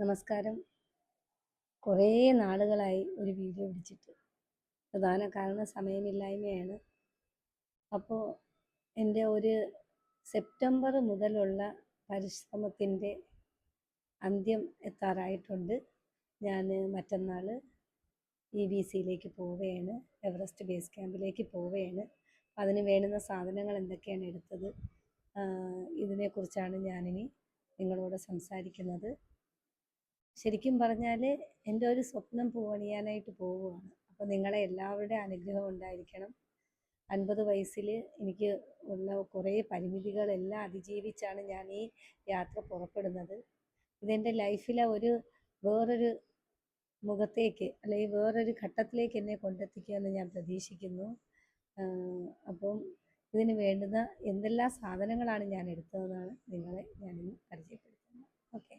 നമസ്കാരം. കുറേ നാളുകളായി ഒരു വീഡിയോ പിടിച്ചിട്ട്. പ്രധാന കാരണം സമയമില്ലായ്മയാണ്. അപ്പോൾ എൻ്റെ ഒരു സെപ്റ്റംബർ മുതലുള്ള പരിശ്രമത്തിൻ്റെ അന്ത്യം എത്താറായിട്ടുണ്ട്. ഞാൻ മറ്റന്നാൾ EBCയിലേക്ക് പോവുകയാണ്. എവറസ്റ്റ് ബേസ് ക്യാമ്പിലേക്ക് പോവുകയാണ്. അതിന് വേണ്ടുന്ന സാധനങ്ങൾ എന്തൊക്കെയാണ് എടുത്തത്, ഇതിനെക്കുറിച്ചാണ് ഞാനിനി നിങ്ങളോട് സംസാരിക്കുന്നത്. ശരിക്കും പറഞ്ഞാൽ എൻ്റെ ഒരു സ്വപ്നം പൂവണിയാനായിട്ട് പോവുകയാണ്. അപ്പോൾ നിങ്ങളെ എല്ലാവരുടെയും അനുഗ്രഹം ഉണ്ടായിരിക്കണം. 50 വയസ്സിൽ എനിക്ക് ഉള്ള കുറേ പരിമിതികളെല്ലാം അതിജീവിച്ചാണ് ഞാൻ ഈ യാത്ര പുറപ്പെടുന്നത്. ഇതെൻ്റെ ലൈഫിലെ വേറൊരു മുഖത്തേക്ക്, അല്ലെങ്കിൽ വേറൊരു ഘട്ടത്തിലേക്ക് എന്നെ കൊണ്ടെത്തിക്കുമെന്ന് ഞാൻ പ്രതീക്ഷിക്കുന്നു. അപ്പം ഇതിന് വേണ്ടുന്ന എന്തെല്ലാം സാധനങ്ങളാണ് ഞാൻ എടുത്തതെന്നാണ് നിങ്ങളെ ഞാനിന്ന് പരിചയപ്പെടുത്തുന്നത്. ഓക്കെ.